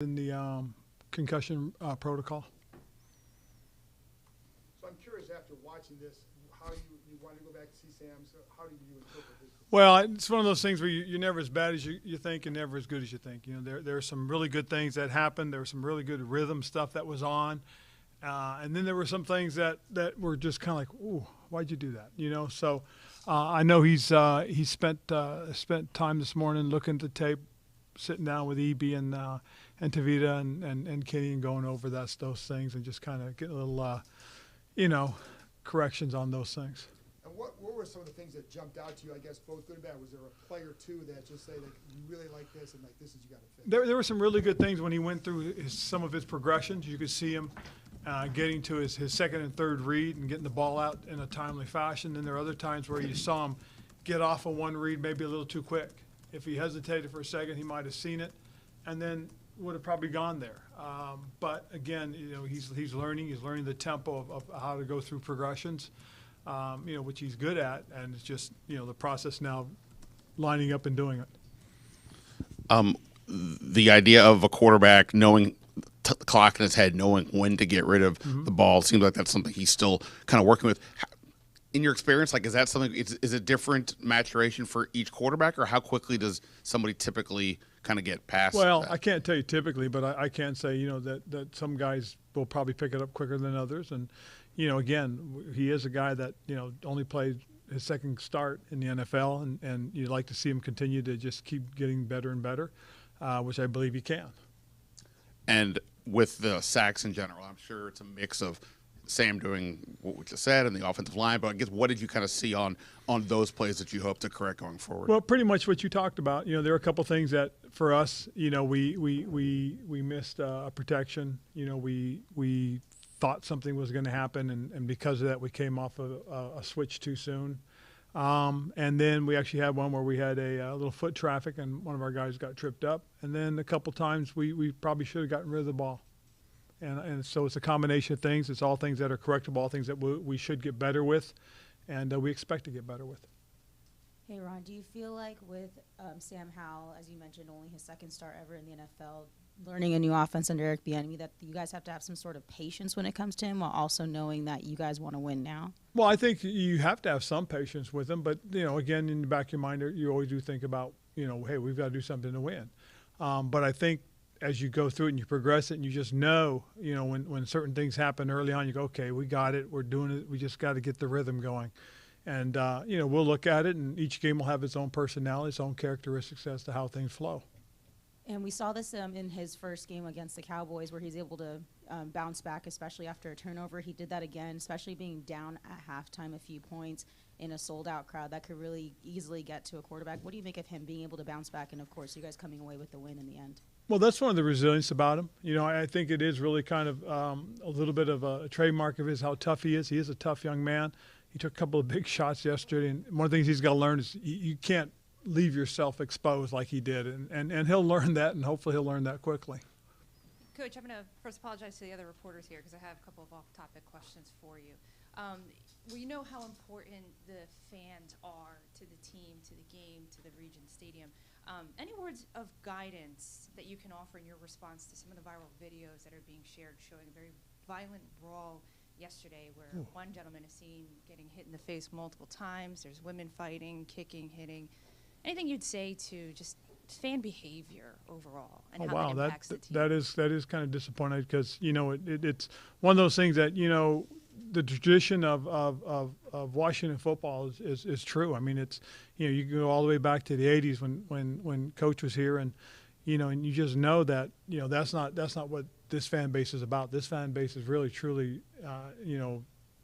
in the concussion protocol. So I'm curious, after watching this, how you want to go back to see Sam. So how do you interpret his performance? Well, it's one of those things where you're never as bad as you think and never as good as you think. You know, there are some really good things that happened. There was some really good rhythm stuff that was on. And then there were some things that were just kind of like, ooh, why'd you do that? You know, so I know he spent time this morning looking at the tape, sitting down with EB and Tavita and Kenny and going over those things and just kind of getting a little, corrections on those things. And what were some of the things that jumped out to you, I guess, both good and bad? Was there a play or two that just say, like, you really like this and, like, this is you got to fix? There were some really good things when he went through some of his progressions. You could see him getting to his second and third read and getting the ball out in a timely fashion. Then there are other times where you saw him get off of one read maybe a little too quick. If he hesitated for a second, he might have seen it and then would have probably gone there. But again, he's learning. He's learning the tempo of how to go through progressions, which he's good at. And it's just, the process now lining up and doing it. The idea of a quarterback knowing the clock in his head, knowing when to get rid of the ball, seems like that's something he's still kind of working with. In your experience, like, is that something? Is it different maturation for each quarterback, or how quickly does somebody typically kind of get past? Well, that? I can't tell you typically, but I can say that some guys will probably pick it up quicker than others, and again, he is a guy that only played his second start in the NFL, and you'd like to see him continue to just keep getting better and better, which I believe he can. And with the sacks in general, I'm sure it's a mix of Sam doing what we just said and the offensive line, but I guess what did you kind of see on those plays that you hope to correct going forward? Well, pretty much what you talked about. There are a couple things that for us, we missed a protection. We thought something was going to happen, and because of that, we came off a switch too soon. And then we actually had one where we had a little foot traffic, and one of our guys got tripped up. And then a couple times we probably should have gotten rid of the ball. And so it's a combination of things. It's all things that are correctable, all things that we should get better with, and we expect to get better with. Hey, Ron, do you feel like with Sam Howell, as you mentioned, only his second start ever in the NFL, learning a new offense under Eric Bieniemy, that you guys have to have some sort of patience when it comes to him, while also knowing that you guys want to win now? Well, I think you have to have some patience with him, but again, in the back of your mind, you always do think about, hey, we've got to do something to win. But I think as you go through it and you progress it, and you just know, when certain things happen early on, you go, okay, we got it, we're doing it, we just got to get the rhythm going. And, we'll look at it, and each game will have its own personality, its own characteristics as to how things flow. And we saw this in his first game against the Cowboys, where he's able to bounce back, especially after a turnover. He did that again, especially being down at halftime a few points in a sold-out crowd. That could really easily get to a quarterback. What do you make of him being able to bounce back, and, of course, you guys coming away with the win in the end? Well, that's one of the resilience about him. I think it is really kind of a little bit of a trademark of his, how tough he is. He is a tough young man. He took a couple of big shots yesterday, and one of the things he's got to learn is you can't leave yourself exposed like he did, and he'll learn that, and hopefully he'll learn that quickly. Coach, I'm going to first apologize to the other reporters here because I have a couple of off-topic questions for you. We know how important the fans are to the team, to the game, to the region stadium. Any words of guidance that you can offer in your response to some of the viral videos that are being shared showing a very violent brawl yesterday where one gentleman is seen getting hit in the face multiple times, there's women fighting, kicking, hitting. Anything you'd say to just fan behavior overall and how that impacts the team? That is kind of disappointing because, it's one of those things that, the tradition of Washington football is true. I mean, it's, you can go all the way back to the 80s when Coach was here, and, and you just know that, that's not what this fan base is about. This fan base is really, truly,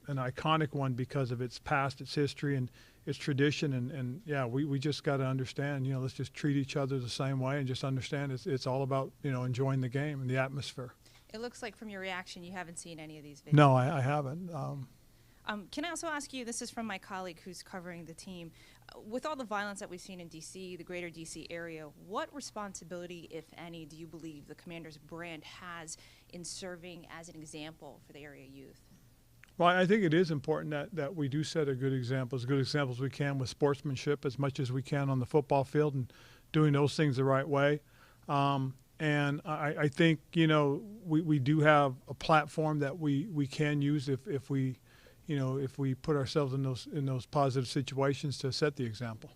an iconic one because of its past, its history, and its tradition. And yeah, we just got to understand, let's just treat each other the same way and just understand it's all about, enjoying the game and the atmosphere. It looks like from your reaction you haven't seen any of these videos. No, I haven't. Can I also ask you, this is from my colleague who's covering the team, with all the violence that we've seen in D.C., the greater D.C. area, what responsibility, if any, do you believe the Commanders brand has in serving as an example for the area youth? Well, I think it is important that we do set a good example, as good examples we can with sportsmanship as much as we can on the football field and doing those things the right way. And I think, we do have a platform that we can use if we, if we put ourselves in those positive situations to set the example.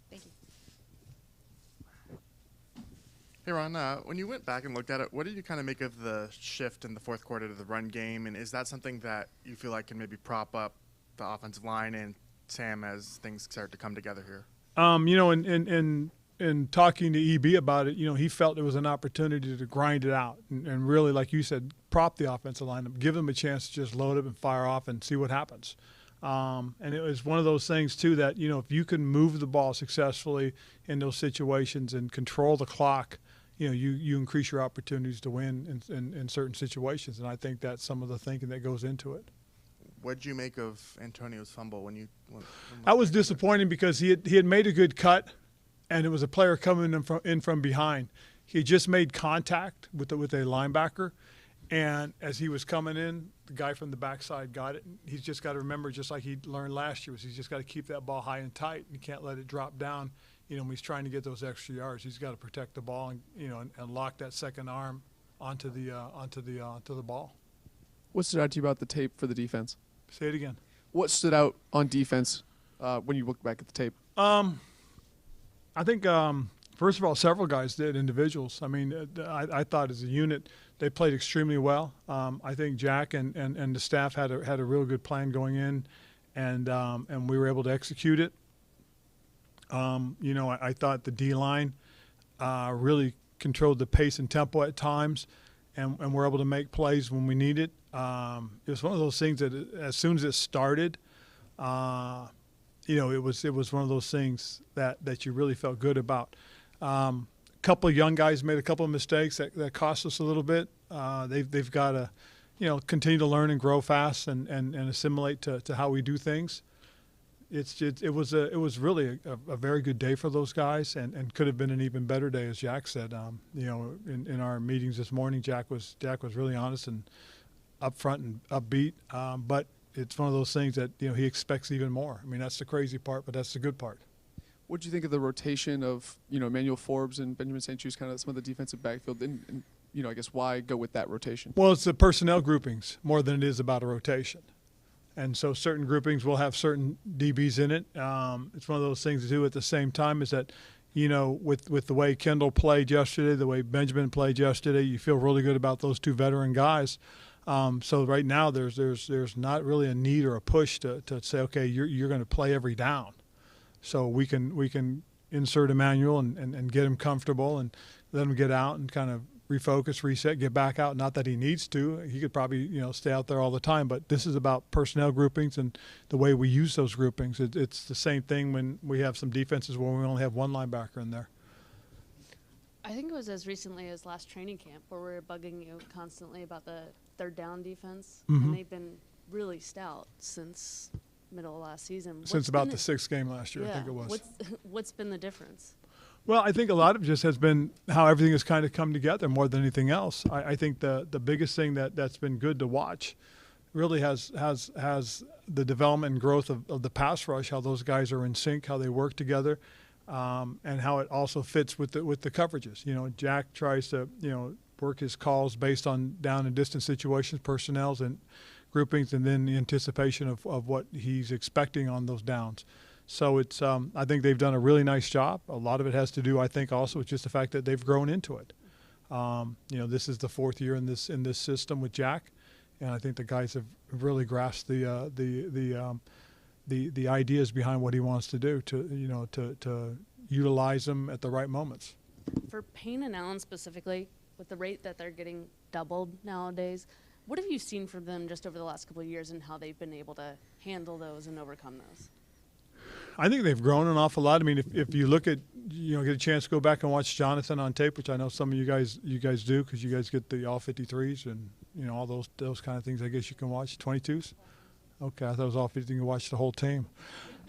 Thank you. Hey, Ron, when you went back and looked at it, what did you kind of make of the shift in the fourth quarter to the run game? And is that something that you feel like can maybe prop up the offensive line and Sam as things start to come together here? In talking to EB about it, he felt it was an opportunity to grind it out and really, like you said, prop the offensive line up, give them a chance to just load up and fire off and see what happens. And it was one of those things, too, that, if you can move the ball successfully in those situations and control the clock, you increase your opportunities to win in certain situations. And I think that's some of the thinking that goes into it. What did you make of Antonio's fumble when That was disappointing because he had made a good cut, and it was a player coming in from behind. He had just made contact with a linebacker, and as he was coming in, the guy from the backside got it. He's just got to remember, just like he learned last year, he's just got to keep that ball high and tight. You can't let it drop down. When he's trying to get those extra yards, he's got to protect the ball and lock that second arm onto the ball. What stood out to you about the tape for the defense? Say it again. What stood out on defense when you look back at the tape? I think, first of all, several guys did, individuals. I mean, I thought as a unit they played extremely well. I think Jack and the staff had a real good plan going in, and we were able to execute it. I thought the D-line really controlled the pace and tempo at times, and were able to make plays when we needed. It was one of those things that as soon as it started, it was one of those things that you really felt good about. A couple of young guys made a couple of mistakes that cost us a little bit. They've got to, continue to learn and grow fast and assimilate to how we do things. It was really a very good day for those guys, and could have been an even better day, as Jack said. In our meetings this morning, Jack was really honest and upfront and upbeat. But it's one of those things that he expects even more. I mean, that's the crazy part, but that's the good part. What do you think of the rotation of Emmanuel Forbes and Benjamin St-Juste, kind of some of the defensive backfield, and I guess why go with that rotation? Well, it's the personnel groupings more than it is about a rotation. And so certain groupings will have certain DBs in it. It's one of those things to do at the same time is that, with the way Kendall played yesterday, the way Benjamin played yesterday, you feel really good about those two veteran guys. So right now there's not really a need or a push to say, okay, you're going to play every down. So we can insert Emmanuel and get him comfortable and let him get out and kind of refocus, reset, get back out. Not that he needs to. He could probably, stay out there all the time. But this is about personnel groupings and the way we use those groupings. It's the same thing when we have some defenses where we only have one linebacker in there. I think it was as recently as last training camp where we were bugging you constantly about the third down defense. Mm-hmm. And they've been really stout since middle of last season. Since about the sixth game last year, I think it was. What's been the difference? Well, I think a lot of it just has been how everything has kind of come together more than anything else. I think the biggest thing that's been good to watch really has the development and growth of the pass rush, how those guys are in sync, how they work together, and how it also fits with the coverages. Jack tries to work his calls based on down and distance situations, personnels and groupings, and then the anticipation of what he's expecting on those downs. So it's I think they've done a really nice job. A lot of it has to do, I think, also with just the fact that they've grown into it. This is the fourth year in this system with Jack, and I think the guys have really grasped the ideas behind what he wants to do to utilize them at the right moments. For Payne and Allen specifically, with the rate that they're getting doubled nowadays, what have you seen from them just over the last couple of years and how they've been able to handle those and overcome those? I think they've grown an awful lot. I mean, if you look at, get a chance to go back and watch Jonathan on tape, which I know some of you guys do because you guys get the all 53s and, all those kind of things I guess you can watch. 22s? Okay, I thought it was all 50. You can watch the whole team.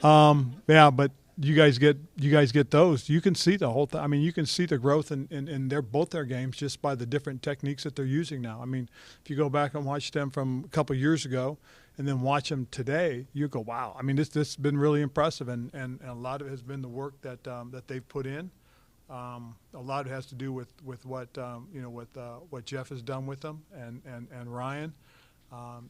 Yeah, but you guys get those. You can see the whole thing. I mean, you can see the growth in both their games just by the different techniques that they're using now. I mean, if you go back and watch them from a couple years ago and then watch them today, you go, wow. I mean, this has been really impressive, and a lot of it has been the work that they've put in. A lot of it has to do with what what Jeff has done with them and Ryan.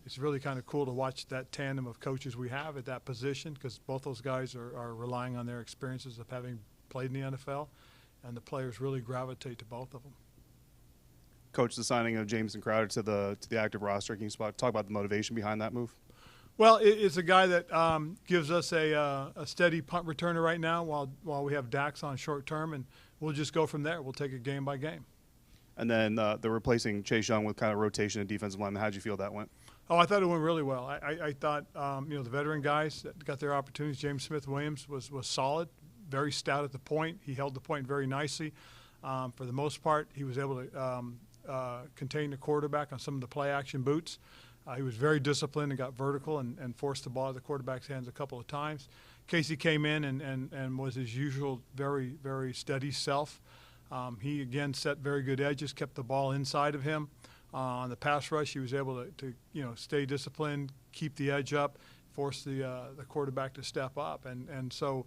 It's really kind of cool to watch that tandem of coaches we have at that position, because both those guys are relying on their experiences of having played in the NFL, and the players really gravitate to both of them. Coach, the signing of Jameson Crowder to the active roster, can you talk about the motivation behind that move? Well, it's a guy that gives us a steady punt returner right now while we have Dax on short term, and we'll just go from there. We'll take it game by game. And then the replacing Chase Young with kind of rotation at defensive lineman. How'd you feel that went? Oh, I thought it went really well. I thought the veteran guys that got their opportunities. James Smith-Williams was solid, very stout at the point. He held the point very nicely. For the most part, he was able to contain the quarterback on some of the play action boots. He was very disciplined and got vertical and forced the ball out of the quarterback's hands a couple of times. Casey came in and was his usual very, very steady self. He, again, set very good edges, kept the ball inside of him. On the pass rush, he was able to stay disciplined, keep the edge up, force the quarterback to step up. And so,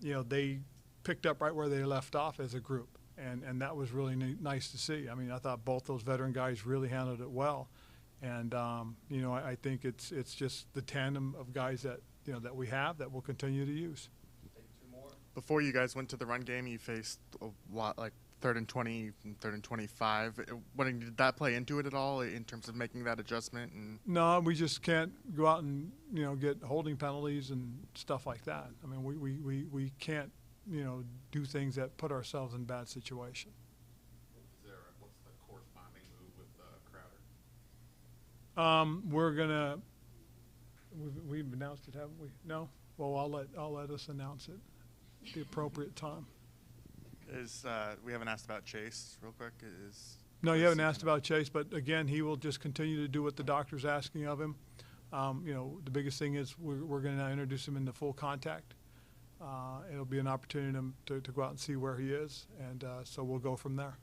they picked up right where they left off as a group. And that was really nice to see. I mean, I thought both those veteran guys really handled it well. And, I think it's just the tandem of guys that, that we have that we'll continue to use. Before you guys went to the run game, you faced a lot, like 3rd and 20 and 3rd and 25. Did that play into it at all in terms of making that adjustment? No, we just can't go out and, get holding penalties and stuff like that. I mean, we can't, do things that put ourselves in bad situation. What's the corresponding move with Crowder? We're gonna. We've announced it, haven't we? No. Well, I'll let us announce it at the appropriate time. We haven't asked about Chase real quick. No, you haven't asked about Chase, but again, he will just continue to do what the doctor's asking of him. The biggest thing is we're going to now introduce him into full contact. It'll be an opportunity to go out and see where he is, and so we'll go from there.